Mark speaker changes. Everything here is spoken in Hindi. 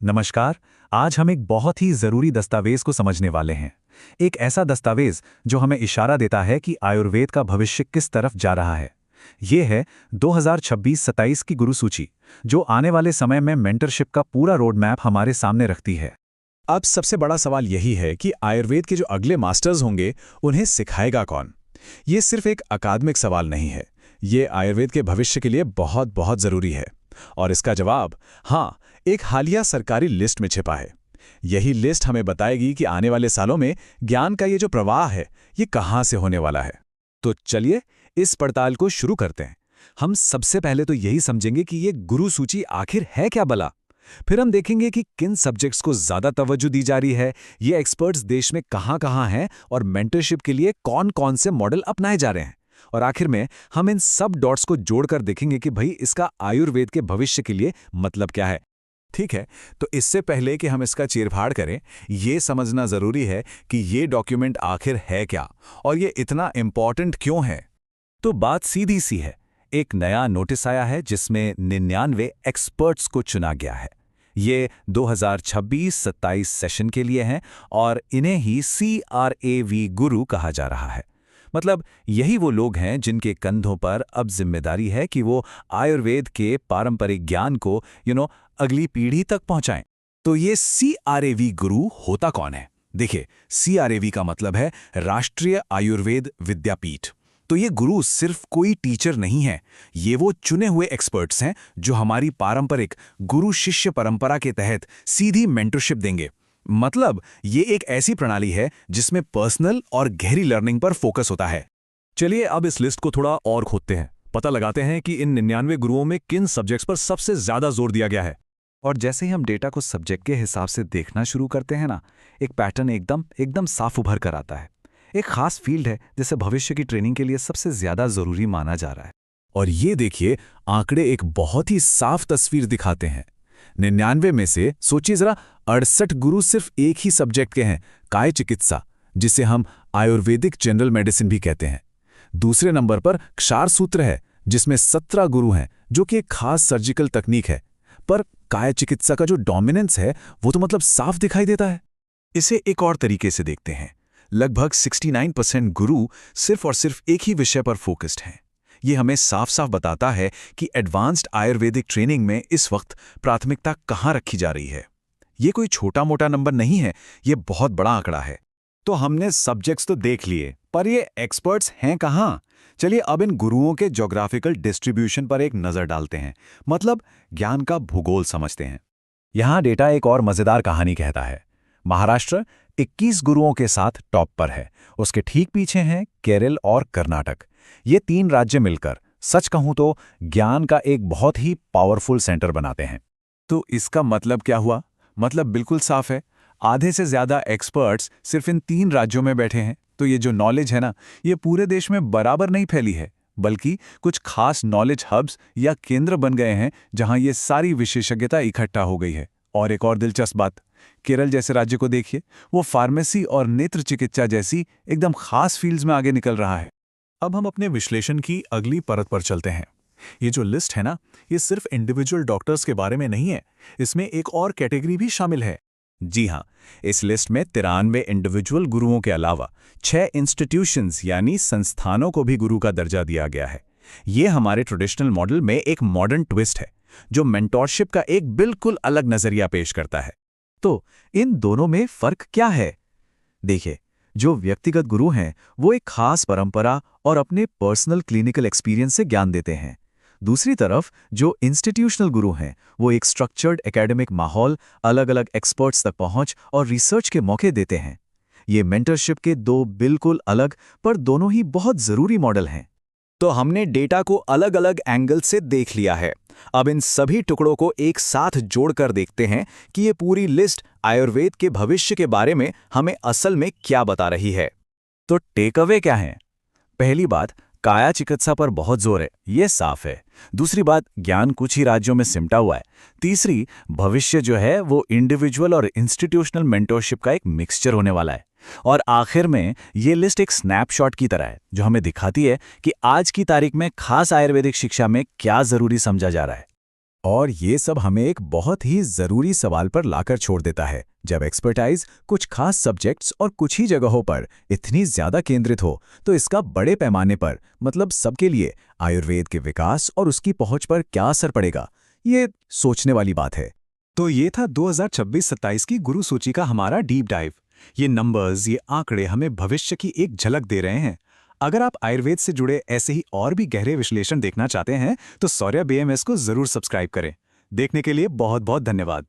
Speaker 1: नमस्कार। आज हम एक बहुत ही ज़रूरी दस्तावेज को समझने वाले हैं। एक ऐसा दस्तावेज जो हमें इशारा देता है कि आयुर्वेद का भविष्य किस तरफ जा रहा है। ये है 2026-27 की गुरु सूची, जो आने वाले समय में मेंटरशिप का पूरा रोड मैप हमारे सामने रखती है।
Speaker 2: अब सबसे बड़ा सवाल यही है कि आयुर्वेद के जो अगले मास्टर्स होंगे उन्हें सिखाएगा कौन। ये सिर्फ एक अकादमिक सवाल नहीं है, ये आयुर्वेद के भविष्य के लिए बहुत बहुत ज़रूरी है। और इसका जवाब हाँ, एक हालिया सरकारी लिस्ट में छिपा है। यही लिस्ट हमें बताएगी कि आने वाले सालों में ज्ञान का ये जो प्रवाह है, ये कहाँ से होने वाला है। तो चलिए इस पड़ताल को शुरू करते हैं। हम सबसे पहले तो यही समझेंगे कि ये गुरु सूची आखिर है क्या भला। फिर हम देखेंगे कि किन सब्जेक्ट्स को ज़्यादा तवज्जो दी जा रही है, ये एक्सपर्ट्स देश में कहाँ-कहाँ हैं और मेंटरशिप के लिए कौन-कौन से मॉडल अपनाए जा रहे हैं। और आखिर में हम इन सब डॉट्स को जोड़कर देखेंगे कि भाई इसका आयुर्वेद के भविष्य के लिए मतलब क्या है। ठीक है, तो इससे पहले कि हम इसका चीरफाड़ करें, ये समझना ज़रूरी है कि ये डॉक्यूमेंट आखिर है क्या और ये इतना इम्पॉर्टेंट क्यों है।
Speaker 1: तो बात सीधी सी है। एक नया नोटिस आया है जिसमें 99 एक्सपर्ट्स को चुना गया है। ये 2026-27 सेशन के लिए हैं और इन्हें ही CRAV गुरु कहा जा रहा है। मतलब यही वो लोग हैं जिनके कंधों पर अब जिम्मेदारी है कि वो आयुर्वेद के पारंपरिक ज्ञान को अगली पीढ़ी तक पहुंचाएं।
Speaker 2: तो ये CRAV गुरु होता कौन है? देखिए, CRAV का मतलब है राष्ट्रीय आयुर्वेद विद्यापीठ। तो ये गुरु सिर्फ कोई टीचर नहीं है, ये वो चुने हुए एक्सपर्ट्स हैं जो हमारी पारंपरिक गुरु शिष्य परंपरा के तहत सीधी मेंटरशिप देंगे। मतलब ये एक ऐसी प्रणाली है जिसमें पर्सनल और गहरी लर्निंग पर फोकस होता है।
Speaker 3: चलिए अब इस लिस्ट को थोड़ा और खोदते हैं, पता लगाते हैं कि इन 99 गुरुओं में किन सब्जेक्ट्स पर सबसे ज्यादा जोर दिया गया है।
Speaker 1: और जैसे ही हम डेटा को सब्जेक्ट के हिसाब से देखना शुरू करते हैं ना, एक पैटर्न एकदम साफ उभर कर आता है। एक खास फील्ड है जिसे भविष्य की ट्रेनिंग के लिए सबसे ज्यादा जरूरी माना जा रहा है।
Speaker 2: और ये देखिए, आंकड़े एक बहुत ही साफ तस्वीर दिखाते हैं। 99 में से सोचिए जरा, 68 गुरु सिर्फ एक ही सब्जेक्ट के हैं, काय चिकित्सा, जिसे हम आयुर्वेदिक जनरल मेडिसिन भी कहते हैं। दूसरे नंबर पर क्षार सूत्र है, जिसमें 17 गुरु हैं, जो कि एक खास सर्जिकल तकनीक है। पर काय चिकित्सा का जो डोमिनेंस है, वो तो मतलब साफ दिखाई देता है। इसे एक और तरीके से देखते हैं। लगभग 69% गुरु सिर्फ और सिर्फ एक ही विषय पर फोकस्ड हैं। ये हमें साफ साफ बताता है कि एडवांस्ड आयुर्वेदिक ट्रेनिंग में इस वक्त प्राथमिकता कहाँ रखी जा रही है। ये कोई छोटा मोटा नंबर नहीं है, ये बहुत बड़ा आंकड़ा है। तो हमने सब्जेक्ट्स तो देख लिए, पर ये एक्सपर्ट्स हैं कहाँ? चलिए अब इन गुरुओं के ज्योग्राफिकल डिस्ट्रीब्यूशन पर एक नज़र डालते हैं, मतलब ज्ञान का भूगोल समझते हैं।
Speaker 1: यहाँ डेटा एक और मजेदार कहानी कहता है। महाराष्ट्र 21 गुरुओं के साथ टॉप पर है, उसके ठीक पीछे हैं केरल और कर्नाटक। ये 3 राज्य मिलकर सच कहूं तो ज्ञान का एक बहुत ही पावरफुल सेंटर बनाते हैं।
Speaker 2: तो इसका मतलब क्या हुआ? मतलब बिल्कुल साफ है, आधे से ज़्यादा एक्सपर्ट्स सिर्फ इन 3 राज्यों में बैठे हैं। तो ये जो नॉलेज है ना, ये पूरे देश में बराबर नहीं फैली है, बल्कि कुछ खास नॉलेज हब्स या केंद्र बन गए हैं जहां ये सारी विशेषज्ञता इकट्ठा हो गई है। और एक और दिलचस्प बात, केरल जैसे राज्य को देखिए, वो फार्मेसी और नेत्र चिकित्सा जैसी एकदम खास फील्ड्स में आगे निकल रहा है।
Speaker 3: अब हम अपने विश्लेषण की अगली परत पर चलते हैं। ये जो लिस्ट है ना, ये सिर्फ इंडिविजुअल डॉक्टर्स के बारे में नहीं है, इसमें एक और कैटेगरी भी शामिल है।
Speaker 2: जी हाँ, इस लिस्ट में 93 इंडिविजुअल गुरुओं के अलावा 6 इंस्टीट्यूशंस यानी संस्थानों को भी गुरु का दर्जा दिया गया है। ये हमारे ट्रेडिशनल मॉडल में एक मॉडर्न ट्विस्ट है, जो मेंटोरशिप का एक बिल्कुल अलग नजरिया पेश करता है।
Speaker 1: तो इन दोनों में फर्क क्या है? देखिए, जो व्यक्तिगत गुरु हैं वो एक खास परंपरा और अपने पर्सनल क्लिनिकल एक्सपीरियंस से ज्ञान देते हैं। दूसरी तरफ जो इंस्टीट्यूशनल गुरु हैं वो एक स्ट्रक्चर्ड एकेडमिक माहौल, अलग अलग एक्सपर्ट्स तक पहुंच और रिसर्च के मौके देते हैं। ये मेंटरशिप के 2 बिल्कुल अलग पर दोनों ही बहुत ज़रूरी मॉडल हैं।
Speaker 2: तो हमने डेटा को अलग अलग एंगल से देख लिया है। अब इन सभी टुकड़ों को एक साथ जोड़कर देखते हैं कि ये पूरी लिस्ट आयुर्वेद के भविष्य के बारे में हमें असल में क्या बता रही है।
Speaker 1: तो टेक अवे क्या है? पहली बात, काया चिकित्सा पर बहुत जोर है, ये साफ है। दूसरी बात, ज्ञान कुछ ही राज्यों में सिमटा हुआ है। तीसरी, भविष्य जो है वो इंडिविजुअल और इंस्टीट्यूशनल मेंटरशिप का एक मिक्सचर होने वाला है। और आखिर में ये लिस्ट एक स्नैपशॉट की तरह है, जो हमें दिखाती है कि आज की तारीख में खास आयुर्वेदिक शिक्षा में क्या जरूरी समझा जा रहा है।
Speaker 2: और ये सब हमें एक बहुत ही ज़रूरी सवाल पर लाकर छोड़ देता है। जब एक्सपर्टाइज कुछ खास सब्जेक्ट्स और कुछ ही जगहों पर इतनी ज़्यादा केंद्रित हो, तो इसका बड़े पैमाने पर, मतलब सबके लिए, आयुर्वेद के विकास और उसकी पहुंच पर क्या असर पड़ेगा, ये सोचने वाली बात है।
Speaker 3: तो ये था 2026-27 की गुरु सूची का हमारा डीप डाइव। ये नंबर्स, ये आंकड़े हमें भविष्य की एक झलक दे रहे हैं। अगर आप आयुर्वेद से जुड़े ऐसे ही और भी गहरे विश्लेषण देखना चाहते हैं तो शौर्य BMS को जरूर सब्सक्राइब करें। देखने के लिए बहुत बहुत धन्यवाद।